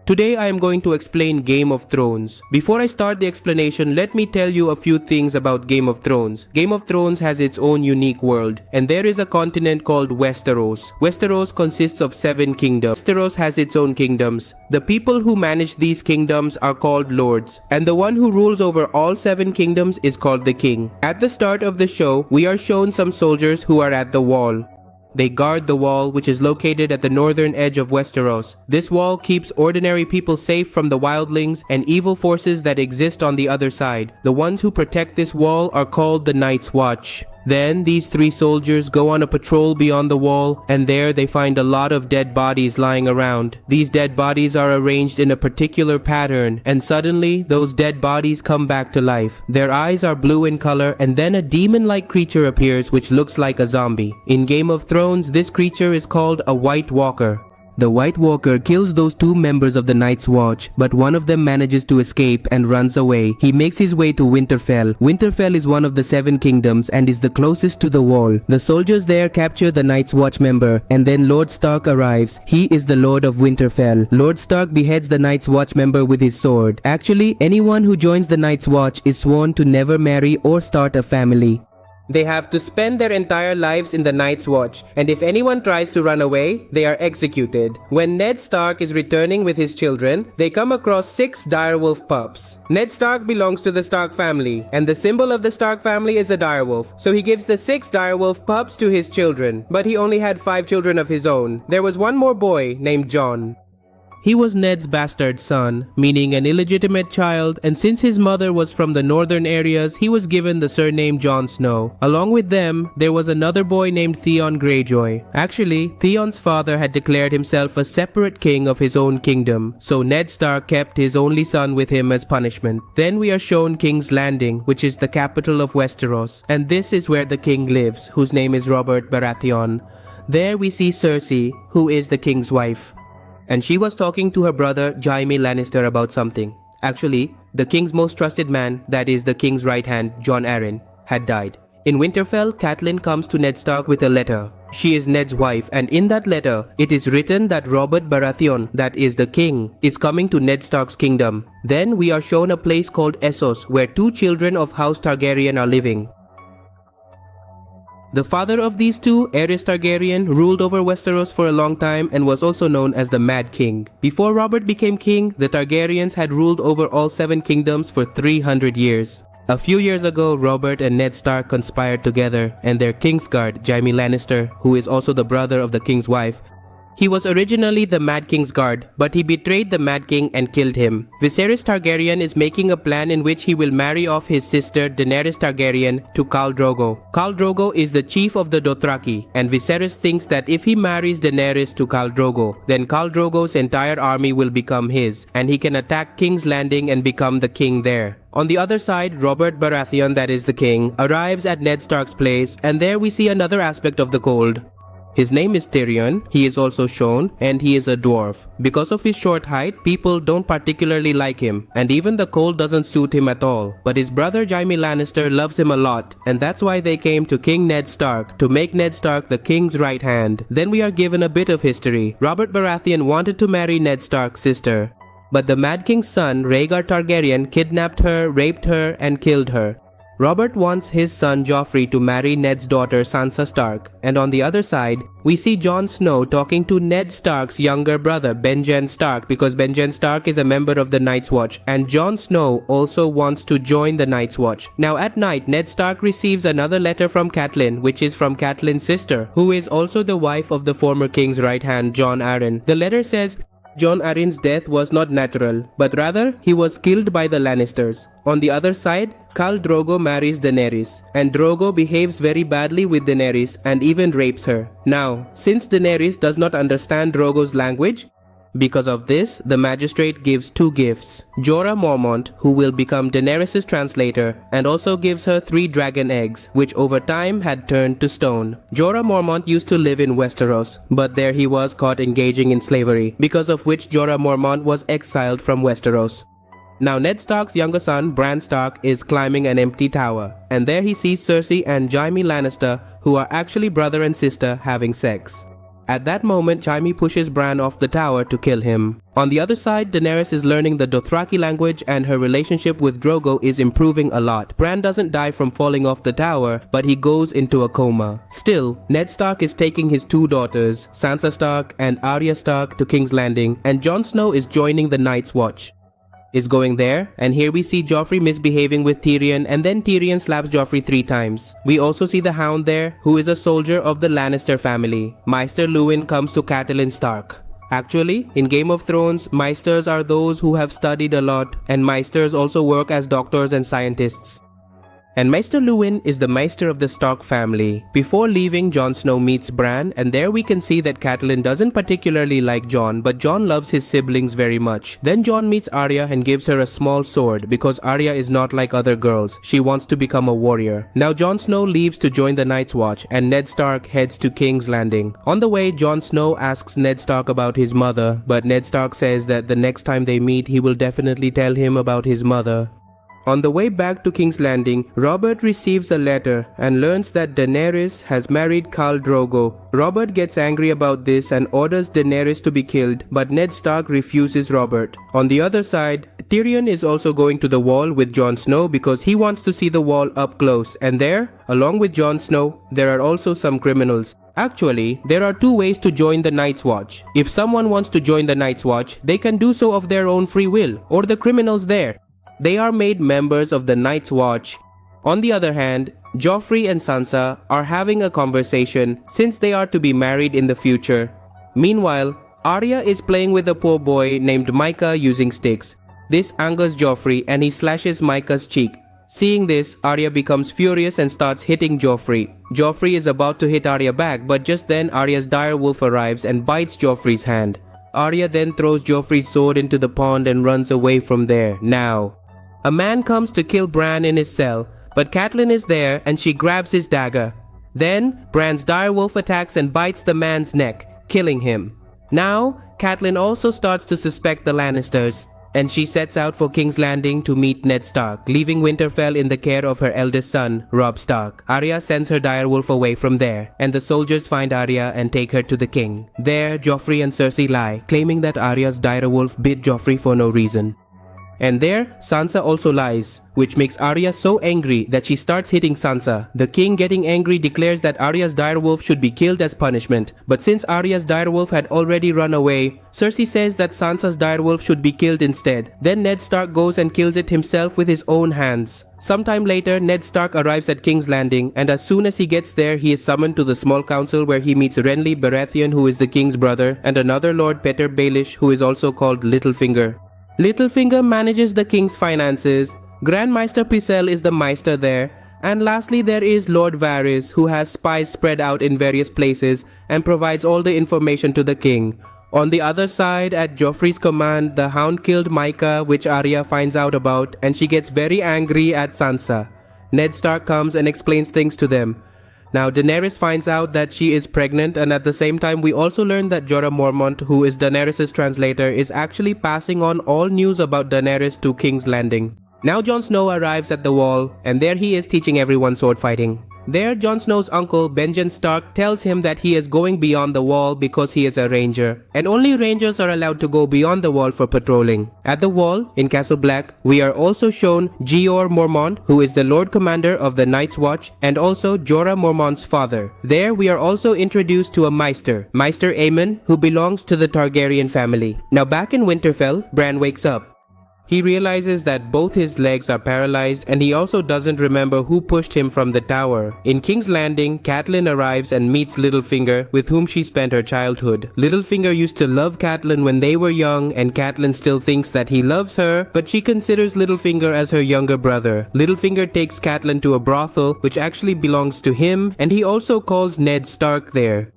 Today I am going to explain Game of Thrones. Before I start the explanation, let me tell you a few things about Game of Thrones. Game of Thrones has its own unique world, and there is a continent called Westeros. Westeros consists of 7 kingdoms. Westeros has its own kingdoms. The people who manage these kingdoms are called lords, and the one who rules over all 7 kingdoms is called the king. At the start of the show, we are shown some soldiers who are at the wall. They guard the wall, which is located at the northern edge of Westeros. This wall keeps ordinary people safe from the wildlings and evil forces that exist on the other side. The ones who protect this wall are called the Night's Watch. Then these 3 soldiers go on a patrol beyond the wall, and there they find a lot of dead bodies lying around. These dead bodies are arranged in a particular pattern, and suddenly those dead bodies come back to life. Their eyes are blue in color, and then a demon-like creature appears which looks like a zombie. In Game of Thrones, this creature is called a White Walker. The White Walker kills those 2 members of the Night's Watch, but one of them manages to escape and runs away. He makes his way to Winterfell. Winterfell is one of the 7 kingdoms and is the closest to the wall. The soldiers there capture the Night's Watch member, and then Lord Stark arrives. He is the Lord of Winterfell. Lord Stark beheads the Night's Watch member with his sword. Actually, anyone who joins the Night's Watch is sworn to never marry or start a family. They have to spend their entire lives in the Night's Watch, and if anyone tries to run away, they are executed. When Ned Stark is returning with his children, they come across 6 direwolf pups. Ned Stark belongs to the Stark family, and the symbol of the Stark family is a direwolf, so he gives the 6 direwolf pups to his children, but he only had 5 children of his own. There was one more boy named Jon. He was Ned's bastard son, meaning an illegitimate child, and since his mother was from the northern areas, he was given the surname Jon Snow. Along with them, there was another boy named Theon Greyjoy. Actually, Theon's father had declared himself a separate king of his own kingdom, so Ned Stark kept his only son with him as punishment. Then we are shown King's Landing, which is the capital of Westeros, and this is where the king lives, whose name is Robert Baratheon. There we see Cersei, who is the king's wife. And she was talking to her brother Jaime Lannister about something. Actually, the king's most trusted man, that is the king's right hand, Jon Arryn, had died. In Winterfell, Catelyn comes to Ned Stark with a letter. She is Ned's wife, and in that letter, it is written that Robert Baratheon, that is the king, is coming to Ned Stark's kingdom. Then we are shown a place called Essos, where 2 children of House Targaryen are living. The father of these 2, Daenerys Targaryen, ruled over Westeros for a long time and was also known as the Mad King. Before Robert became king, the Targaryens had ruled over all 7 kingdoms for 300 years. A few years ago, Robert and Ned Stark conspired together, and their Kingsguard, Jaime Lannister, who is also the brother of the king's wife, he was originally the Mad King's guard, but he betrayed the Mad King and killed him. Viserys Targaryen is making a plan in which he will marry off his sister Daenerys Targaryen to Khal Drogo. Khal Drogo is the chief of the Dothraki, and Viserys thinks that if he marries Daenerys to Khal Drogo, then Khal Drogo's entire army will become his, and he can attack King's Landing and become the king there. On the other side, Robert Baratheon, that is the king, arrives at Ned Stark's place, and there we see another aspect of the cold. His name is Tyrion, he is also shown, and he is a dwarf. Because of his short height, people don't particularly like him, and even the cold doesn't suit him at all. But his brother Jaime Lannister loves him a lot, and that's why they came to King Ned Stark, to make Ned Stark the king's right hand. Then we are given a bit of history. Robert Baratheon wanted to marry Ned Stark's sister, but the Mad King's son, Rhaegar Targaryen, kidnapped her, raped her, and killed her. Robert wants his son Joffrey to marry Ned's daughter Sansa Stark, and on the other side, we see Jon Snow talking to Ned Stark's younger brother Benjen Stark, because Benjen Stark is a member of the Night's Watch, and Jon Snow also wants to join the Night's Watch. Now at night, Ned Stark receives another letter from Catelyn, which is from Catelyn's sister, who is also the wife of the former king's right hand, Jon Arryn. The letter says, Jon Arryn's death was not natural, but rather he was killed by the Lannisters. On the other side, Khal Drogo marries Daenerys, and Drogo behaves very badly with Daenerys and even rapes her. Now, since Daenerys does not understand Drogo's language, because of this, the magistrate gives 2 gifts. Jorah Mormont, who will become Daenerys' translator, and also gives her 3 dragon eggs, which over time had turned to stone. Jorah Mormont used to live in Westeros, but there he was caught engaging in slavery, because of which Jorah Mormont was exiled from Westeros. Now Ned Stark's younger son, Bran Stark, is climbing an empty tower, and there he sees Cersei and Jaime Lannister, who are actually brother and sister, having sex. At that moment, Jaime pushes Bran off the tower to kill him. On the other side, Daenerys is learning the Dothraki language and her relationship with Drogo is improving a lot. Bran doesn't die from falling off the tower, but he goes into a coma. Still, Ned Stark is taking his two daughters, Sansa Stark and Arya Stark, to King's Landing, and Jon Snow is joining the Night's Watch. Is going there, and here we see Joffrey misbehaving with Tyrion, and then Tyrion slaps Joffrey 3 times. We also see the Hound there, who is a soldier of the Lannister family. Maester Luwin comes to Catelyn Stark. Actually, in Game of Thrones, Maesters are those who have studied a lot, and Maesters also work as doctors and scientists. And Maester Luwin is the Maester of the Stark family. Before leaving, Jon Snow meets Bran, and there we can see that Catelyn doesn't particularly like Jon, but Jon loves his siblings very much. Then Jon meets Arya and gives her a small sword, because Arya is not like other girls. She wants to become a warrior. Now Jon Snow leaves to join the Night's Watch, and Ned Stark heads to King's Landing. On the way, Jon Snow asks Ned Stark about his mother, but Ned Stark says that the next time they meet, he will definitely tell him about his mother. On the way back to King's Landing, Robert receives a letter and learns that Daenerys has married Khal Drogo. Robert gets angry about this and orders Daenerys to be killed, but Ned Stark refuses Robert. On the other side, Tyrion is also going to the Wall with Jon Snow because he wants to see the Wall up close, and there, along with Jon Snow, there are also some criminals. Actually, there are 2 ways to join the Night's Watch. If someone wants to join the Night's Watch, they can do so of their own free will, or the criminals there. They are made members of the Night's Watch. On the other hand, Joffrey and Sansa are having a conversation since they are to be married in the future. Meanwhile, Arya is playing with a poor boy named Micah using sticks. This angers Joffrey and he slashes Micah's cheek. Seeing this, Arya becomes furious and starts hitting Joffrey. Joffrey is about to hit Arya back, but just then Arya's direwolf arrives and bites Joffrey's hand. Arya then throws Joffrey's sword into the pond and runs away from there. Now, a man comes to kill Bran in his cell, but Catelyn is there and she grabs his dagger. Then, Bran's direwolf attacks and bites the man's neck, killing him. Now, Catelyn also starts to suspect the Lannisters, and she sets out for King's Landing to meet Ned Stark, leaving Winterfell in the care of her eldest son, Robb Stark. Arya sends her direwolf away from there, and the soldiers find Arya and take her to the king. There, Joffrey and Cersei lie, claiming that Arya's direwolf bit Joffrey for no reason. And there, Sansa also lies, which makes Arya so angry that she starts hitting Sansa. The king, getting angry, declares that Arya's direwolf should be killed as punishment. But since Arya's direwolf had already run away, Cersei says that Sansa's direwolf should be killed instead. Then Ned Stark goes and kills it himself with his own hands. Sometime later, Ned Stark arrives at King's Landing, and as soon as he gets there, he is summoned to the small council where he meets Renly Baratheon, who is the king's brother, and another Lord Petyr Baelish, who is also called Littlefinger. Littlefinger manages the king's finances, Grand Maester Pycelle is the Maester there, and lastly there is Lord Varys, who has spies spread out in various places and provides all the information to the king. On the other side, at Joffrey's command, the Hound killed Micah, which Arya finds out about, and she gets very angry at Sansa. Ned Stark comes and explains things to them. Now Daenerys finds out that she is pregnant, and at the same time we also learn that Jorah Mormont, who is Daenerys' translator, is actually passing on all news about Daenerys to King's Landing. Now Jon Snow arrives at the Wall, and there he is teaching everyone sword fighting. There, Jon Snow's uncle, Benjen Stark, tells him that he is going beyond the Wall because he is a ranger, and only rangers are allowed to go beyond the Wall for patrolling. At the Wall, in Castle Black, we are also shown Jeor Mormont, who is the Lord Commander of the Night's Watch, and also Jorah Mormont's father. There, we are also introduced to a Maester, Maester Aemon, who belongs to the Targaryen family. Now back in Winterfell, Bran wakes up. He realizes that both his legs are paralyzed, and he also doesn't remember who pushed him from the tower. In King's Landing, Catelyn arrives and meets Littlefinger, with whom she spent her childhood. Littlefinger used to love Catelyn when they were young, and Catelyn still thinks that he loves her, but she considers Littlefinger as her younger brother. Littlefinger takes Catelyn to a brothel, which actually belongs to him, and he also calls Ned Stark there.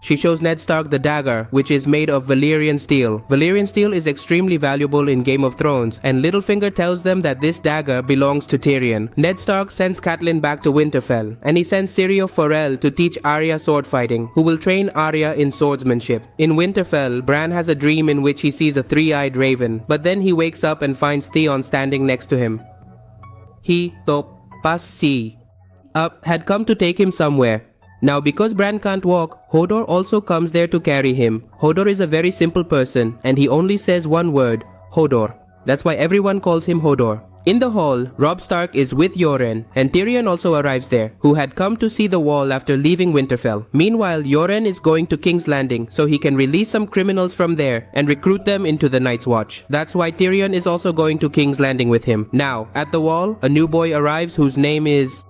She shows Ned Stark the dagger, which is made of Valyrian steel. Valyrian steel is extremely valuable in Game of Thrones, and Littlefinger tells them that this dagger belongs to Tyrion. Ned Stark sends Catelyn back to Winterfell, and he sends Syrio Forel to teach Arya sword fighting, who will train Arya in swordsmanship. In Winterfell, Bran has a dream in which he sees a three-eyed raven, but then he wakes up and finds Theon standing next to him. He, Top, Pas, Si, had come to take him somewhere. Now because Bran can't walk, Hodor also comes there to carry him. Hodor is a very simple person and he only says one word, Hodor. That's why everyone calls him Hodor. In the hall, Robb Stark is with Yoren, and Tyrion also arrives there, who had come to see the wall after leaving Winterfell. Meanwhile, Yoren is going to King's Landing so he can release some criminals from there and recruit them into the Night's Watch. That's why Tyrion is also going to King's Landing with him. Now, at the wall, a new boy arrives whose name is...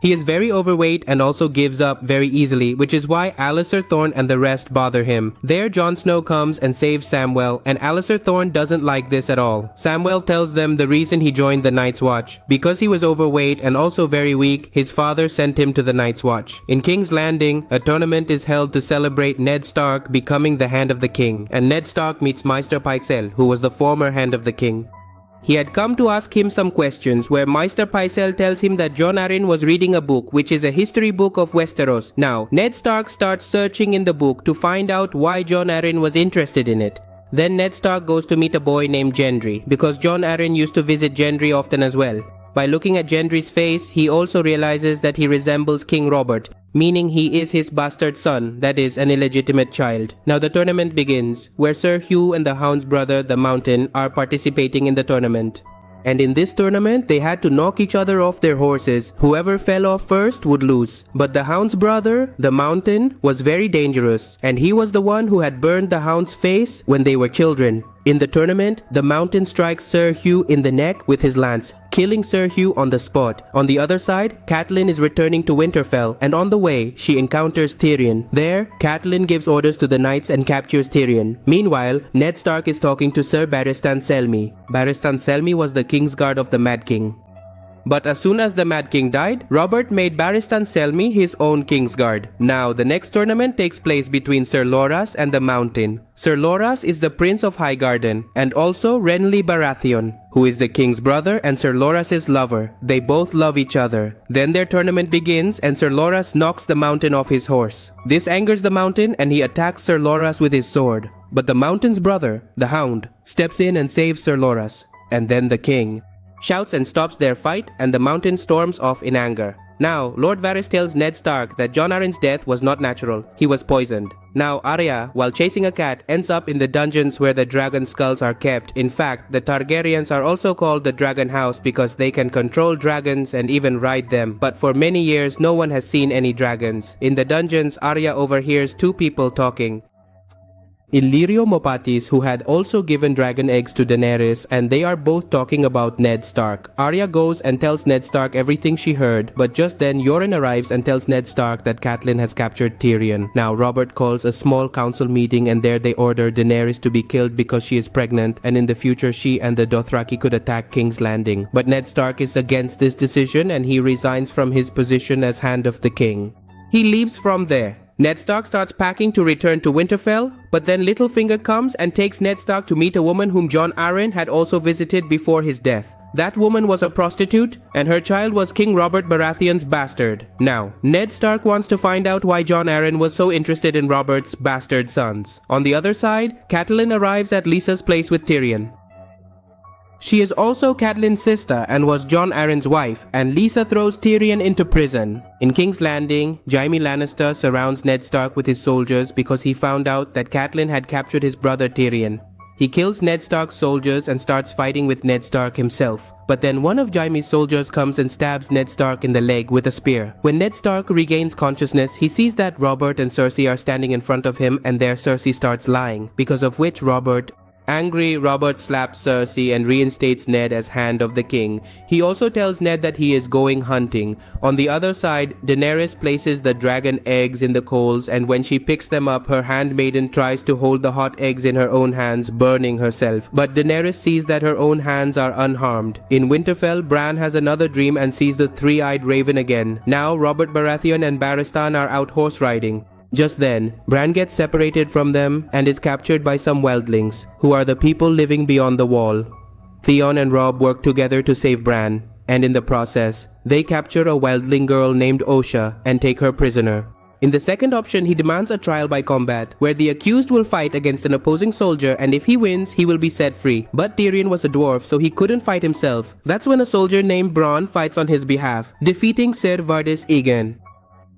He is very overweight and also gives up very easily, which is why Alliser Thorne and the rest bother him. There, Jon Snow comes and saves Samwell, and Alliser Thorne doesn't like this at all. Samwell tells them the reason he joined the Night's Watch. Because he was overweight and also very weak, his father sent him to the Night's Watch. In King's Landing, a tournament is held to celebrate Ned Stark becoming the Hand of the King, and Ned Stark meets Maester Pycelle, who was the former Hand of the King. He had come to ask him some questions where Maester Pycelle tells him that Jon Arryn was reading a book which is a history book of Westeros. Now, Ned Stark starts searching in the book to find out why Jon Arryn was interested in it. Then Ned Stark goes to meet a boy named Gendry because Jon Arryn used to visit Gendry often as well. By looking at Gendry's face, he also realizes that he resembles King Robert, meaning he is his bastard son, that is, an illegitimate child. Now the tournament begins, where Sir Hugh and the Hound's brother, the Mountain, are participating in the tournament. And in this tournament, they had to knock each other off their horses. Whoever fell off first would lose. But the Hound's brother, the Mountain, was very dangerous, and he was the one who had burned the Hound's face when they were children. In the tournament, the Mountain strikes Sir Hugh in the neck with his lance, killing Sir Hugh on the spot. On the other side, Catelyn is returning to Winterfell, and on the way, she encounters Tyrion. There, Catelyn gives orders to the knights and captures Tyrion. Meanwhile, Ned Stark is talking to Sir Barristan Selmy. Barristan Selmy was the Kingsguard of the Mad King. But as soon as the Mad King died, Robert made Barristan Selmy his own Kingsguard. Now, the next tournament takes place between Sir Loras and the Mountain. Sir Loras is the Prince of Highgarden, and also Renly Baratheon, who is the king's brother and Sir Loras' lover. They both love each other. Then their tournament begins and Sir Loras knocks the Mountain off his horse. This angers the Mountain and he attacks Sir Loras with his sword. But the Mountain's brother, the Hound, steps in and saves Sir Loras. And then the king shouts and stops their fight, and the Mountain storms off in anger. Now, Lord Varys tells Ned Stark that Jon Arryn's death was not natural, he was poisoned. Now, Arya, while chasing a cat, ends up in the dungeons where the dragon skulls are kept. In fact, the Targaryens are also called the Dragon House because they can control dragons and even ride them. But for many years, no one has seen any dragons. In the dungeons, Arya overhears two people talking. Illyrio Mopatis, who had also given dragon eggs to Daenerys, and they are both talking about Ned Stark. Arya goes and tells Ned Stark everything she heard, but just then Yoren arrives and tells Ned Stark that Catelyn has captured Tyrion. Now Robert calls a small council meeting and there they order Daenerys to be killed because she is pregnant, and in the future she and the Dothraki could attack King's Landing. But Ned Stark is against this decision and he resigns from his position as Hand of the King. He leaves from there. Ned Stark starts packing to return to Winterfell, but then Littlefinger comes and takes Ned Stark to meet a woman whom Jon Arryn had also visited before his death. That woman was a prostitute, and her child was King Robert Baratheon's bastard. Now, Ned Stark wants to find out why Jon Arryn was so interested in Robert's bastard sons. On the other side, Catelyn arrives at Lysa's place with Tyrion. She is also Catelyn's sister and was Jon Arryn's wife, and Lysa throws Tyrion into prison. In King's Landing, Jaime Lannister surrounds Ned Stark with his soldiers because he found out that Catelyn had captured his brother Tyrion. He kills Ned Stark's soldiers and starts fighting with Ned Stark himself. But then one of Jaime's soldiers comes and stabs Ned Stark in the leg with a spear. When Ned Stark regains consciousness, he sees that Robert and Cersei are standing in front of him, and there Cersei starts lying, because of which Angry, Robert slaps Cersei and reinstates Ned as Hand of the King. He also tells Ned that he is going hunting. On the other side, Daenerys places the dragon eggs in the coals, and when she picks them up, her handmaiden tries to hold the hot eggs in her own hands, burning herself. But Daenerys sees that her own hands are unharmed. In Winterfell, Bran has another dream and sees the three-eyed raven again. Now, Robert Baratheon and Barristan are out horse riding. Just then, Bran gets separated from them and is captured by some wildlings, who are the people living beyond the wall. Theon and Robb work together to save Bran, and in the process, they capture a wildling girl named Osha and take her prisoner. In the second option, he demands a trial by combat, where the accused will fight against an opposing soldier, and if he wins, he will be set free. But Tyrion was a dwarf, so he couldn't fight himself. That's when a soldier named Bronn fights on his behalf, defeating Ser Vardis Egen.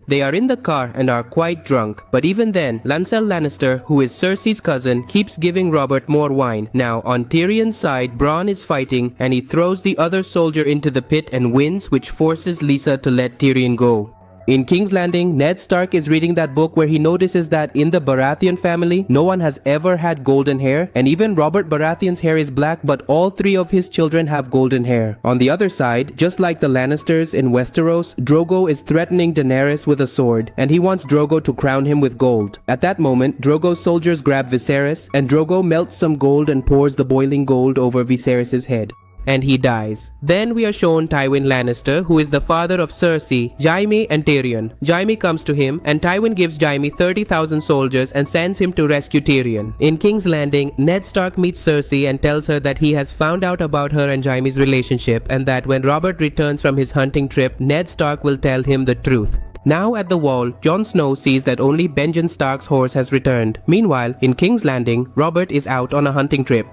They are in the car and are quite drunk, but even then, Lancel Lannister, who is Cersei's cousin, keeps giving Robert more wine. Now, on Tyrion's side, Bronn is fighting and he throws the other soldier into the pit and wins, which forces Lisa to let Tyrion go. In King's Landing, Ned Stark is reading that book where he notices that in the Baratheon family, no one has ever had golden hair, and even Robert Baratheon's hair is black, but all 3 of his children have golden hair. On the other side, just like the Lannisters in Westeros, Drogo is threatening Daenerys with a sword, and he wants Drogo to crown him with gold. At that moment, Drogo's soldiers grab Viserys, and Drogo melts some gold and pours the boiling gold over Viserys' head. And he dies. Then we are shown Tywin Lannister, who is the father of Cersei, Jaime and Tyrion. Jaime comes to him and Tywin gives Jaime 30,000 soldiers and sends him to rescue Tyrion. In King's Landing, Ned Stark meets Cersei and tells her that he has found out about her and Jaime's relationship and that when Robert returns from his hunting trip, Ned Stark will tell him the truth. Now at the wall, Jon Snow sees that only Benjen Stark's horse has returned. Meanwhile, in King's Landing, Robert is out on a hunting trip.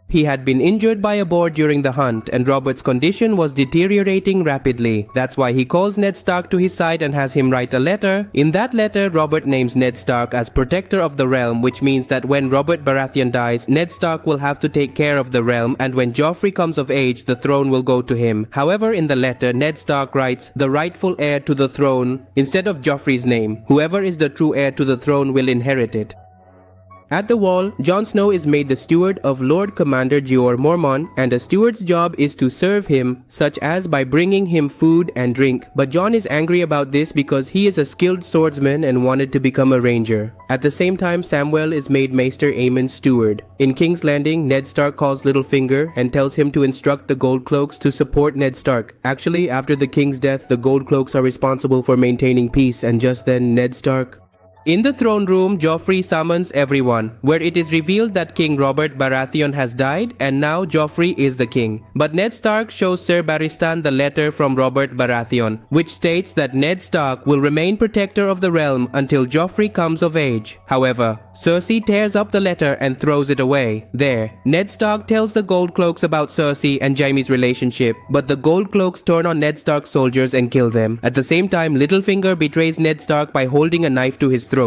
He had been injured by a boar during the hunt and Robert's condition was deteriorating rapidly. That's why he calls Ned Stark to his side and has him write a letter. In that letter, Robert names Ned Stark as protector of the realm, which means that when Robert Baratheon dies, Ned Stark will have to take care of the realm, and when Joffrey comes of age, the throne will go to him. However, in the letter, Ned Stark writes, "the rightful heir to the throne," instead of Joffrey's name. Whoever is the true heir to the throne will inherit it. At the wall, Jon Snow is made the steward of Lord Commander Jeor Mormont, and a steward's job is to serve him, such as by bringing him food and drink. But Jon is angry about this because he is a skilled swordsman and wanted to become a ranger. At the same time, Samwell is made Maester Aemon's steward. In King's Landing, Ned Stark calls Littlefinger and tells him to instruct the Gold Cloaks to support Ned Stark. Actually, after the king's death, the Gold Cloaks are responsible for maintaining peace, and just then Ned Stark... In the throne room, Joffrey summons everyone, where it is revealed that King Robert Baratheon has died and now Joffrey is the king. But Ned Stark shows Ser Barristan the letter from Robert Baratheon, which states that Ned Stark will remain protector of the realm until Joffrey comes of age. However, Cersei tears up the letter and throws it away. There, Ned Stark tells the Gold Cloaks about Cersei and Jaime's relationship, but the Gold Cloaks turn on Ned Stark's soldiers and kill them. At the same time, Littlefinger betrays Ned Stark by holding a knife to his throat.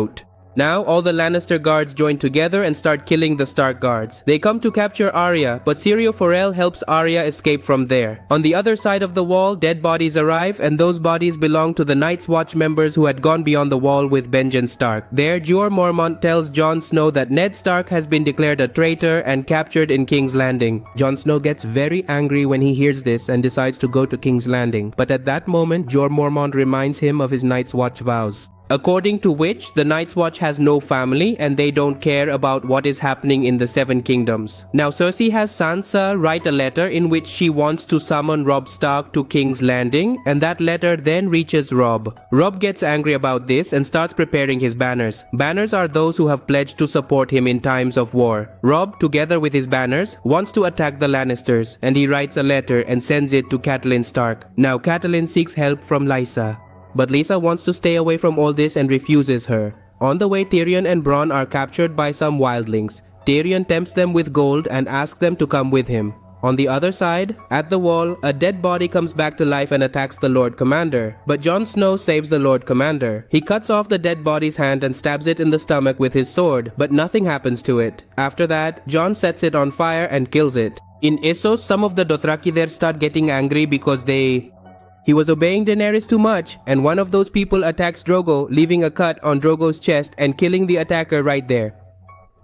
Now, all the Lannister guards join together and start killing the Stark guards. They come to capture Arya, but Syrio Forel helps Arya escape from there. On the other side of the wall, dead bodies arrive, and those bodies belong to the Night's Watch members who had gone beyond the wall with Benjen Stark. There, Jeor Mormont tells Jon Snow that Ned Stark has been declared a traitor and captured in King's Landing. Jon Snow gets very angry when he hears this and decides to go to King's Landing. But at that moment, Jeor Mormont reminds him of his Night's Watch vows, according to which the Night's Watch has no family and they don't care about what is happening in the Seven Kingdoms. Now Cersei has Sansa write a letter in which she wants to summon Robb Stark to King's Landing, and that letter then reaches Robb. Robb gets angry about this and starts preparing his banners. Banners are those who have pledged to support him in times of war. Robb, together with his banners, wants to attack the Lannisters, and he writes a letter and sends it to Catelyn Stark. Now Catelyn seeks help from Lysa, but Lisa wants to stay away from all this and refuses her. On the way, Tyrion and Bronn are captured by some wildlings. Tyrion tempts them with gold and asks them to come with him. On the other side, at the wall, a dead body comes back to life and attacks the Lord Commander. But Jon Snow saves the Lord Commander. He cuts off the dead body's hand and stabs it in the stomach with his sword, but nothing happens to it. After that, Jon sets it on fire and kills it. In Essos, some of the Dothraki there start getting angry because he was obeying Daenerys too much, and one of those people attacks Drogo, leaving a cut on Drogo's chest and killing the attacker right there.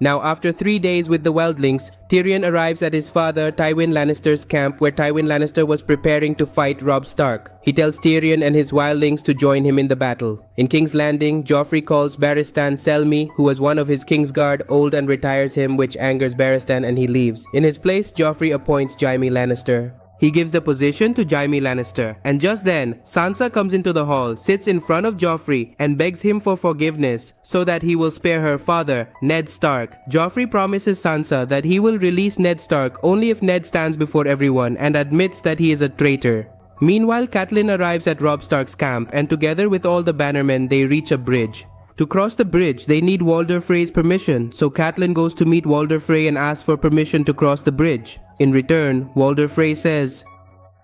Now, after 3 days with the wildlings, Tyrion arrives at his father Tywin Lannister's camp where Tywin Lannister was preparing to fight Robb Stark. He tells Tyrion and his wildlings to join him in the battle. In King's Landing, Joffrey calls Barristan Selmy, who was one of his Kingsguard, old and retires him, which angers Barristan and he leaves. In his place, Joffrey appoints Jaime Lannister. He gives the position to Jaime Lannister, and just then, Sansa comes into the hall, sits in front of Joffrey, and begs him for forgiveness so that he will spare her father, Ned Stark. Joffrey promises Sansa that he will release Ned Stark only if Ned stands before everyone and admits that he is a traitor. Meanwhile, Catelyn arrives at Robb Stark's camp, and together with all the bannermen, they reach a bridge. To cross the bridge, they need Walder Frey's permission, so Catelyn goes to meet Walder Frey and asks for permission to cross the bridge. In return, Walder Frey says,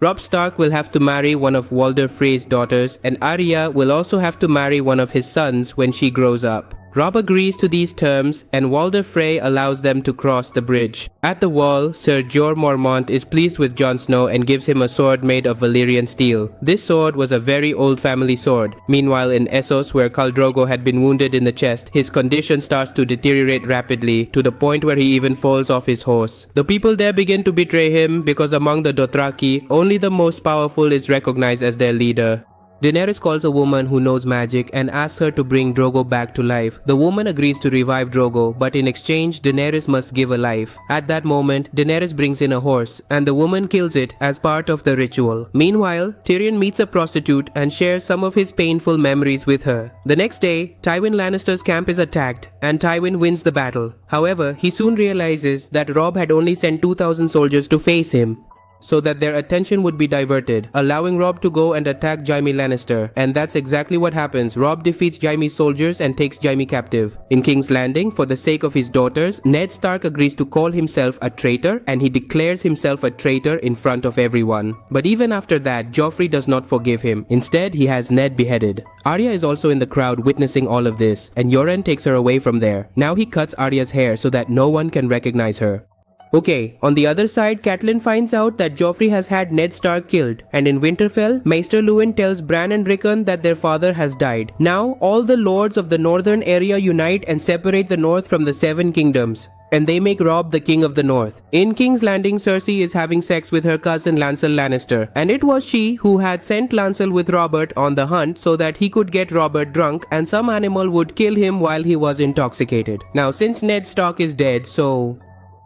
Robb Stark will have to marry one of Walder Frey's daughters, and Arya will also have to marry one of his sons when she grows up. Robb agrees to these terms, and Walder Frey allows them to cross the bridge. At the wall, Ser Jorah Mormont is pleased with Jon Snow and gives him a sword made of Valyrian steel. This sword was a very old family sword. Meanwhile, in Essos, where Khal Drogo had been wounded in the chest, his condition starts to deteriorate rapidly, to the point where he even falls off his horse. The people there begin to betray him because among the Dothraki, only the most powerful is recognized as their leader. Daenerys calls a woman who knows magic and asks her to bring Drogo back to life. The woman agrees to revive Drogo, but in exchange, Daenerys must give a life. At that moment, Daenerys brings in a horse, and the woman kills it as part of the ritual. Meanwhile, Tyrion meets a prostitute and shares some of his painful memories with her. The next day, Tywin Lannister's camp is attacked, and Tywin wins the battle. However, he soon realizes that Robb had only sent 2,000 soldiers to face him, so that their attention would be diverted, allowing Robb to go and attack Jaime Lannister. And that's exactly what happens. Robb defeats Jaime's soldiers and takes Jaime captive. In King's Landing, for the sake of his daughters, Ned Stark agrees to call himself a traitor, and he declares himself a traitor in front of everyone. But even after that, Joffrey does not forgive him. Instead, he has Ned beheaded. Arya is also in the crowd witnessing all of this, and Yoren takes her away from there. Now he cuts Arya's hair so that no one can recognize her. Okay, on the other side, Catelyn finds out that Joffrey has had Ned Stark killed, and in Winterfell, Maester Luwin tells Bran and Rickon that their father has died. Now, all the lords of the northern area unite and separate the north from the Seven Kingdoms, and they make Robb the king of the north. In King's Landing, Cersei is having sex with her cousin Lancel Lannister, and it was she who had sent Lancel with Robert on the hunt so that he could get Robert drunk and some animal would kill him while he was intoxicated. Now, since Ned Stark is dead,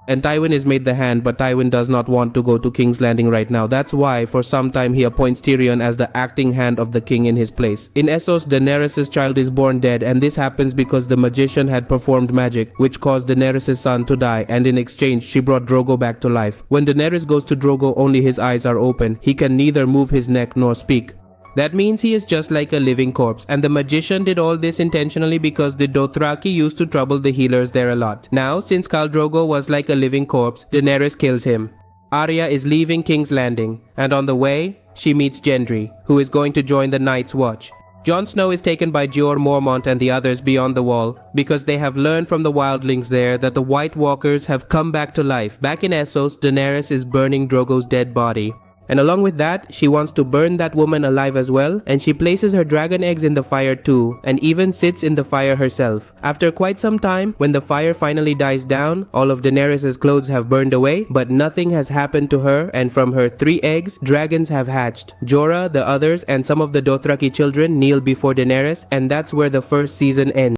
and Tywin is made the hand, but Tywin does not want to go to King's Landing right now. That's why, for some time, he appoints Tyrion as the acting hand of the king in his place. In Essos, Daenerys' child is born dead, and this happens because the magician had performed magic, which caused Daenerys' son to die, and in exchange, she brought Drogo back to life. When Daenerys goes to Drogo, only his eyes are open. He can neither move his neck nor speak. That means he is just like a living corpse, and the magician did all this intentionally because the Dothraki used to trouble the healers there a lot. Now, since Khal Drogo was like a living corpse, Daenerys kills him. Arya is leaving King's Landing, and on the way, she meets Gendry, who is going to join the Night's Watch. Jon Snow is taken by Jorah Mormont and the others beyond the wall because they have learned from the wildlings there that the White Walkers have come back to life. Back in Essos, Daenerys is burning Drogo's dead body. And along with that, she wants to burn that woman alive as well, and she places her dragon eggs in the fire too, and even sits in the fire herself. After quite some time, when the fire finally dies down, all of Daenerys' clothes have burned away, but nothing has happened to her, and from her 3 eggs, dragons have hatched. Jorah, the others, and some of the Dothraki children kneel before Daenerys, and that's where the first season ends.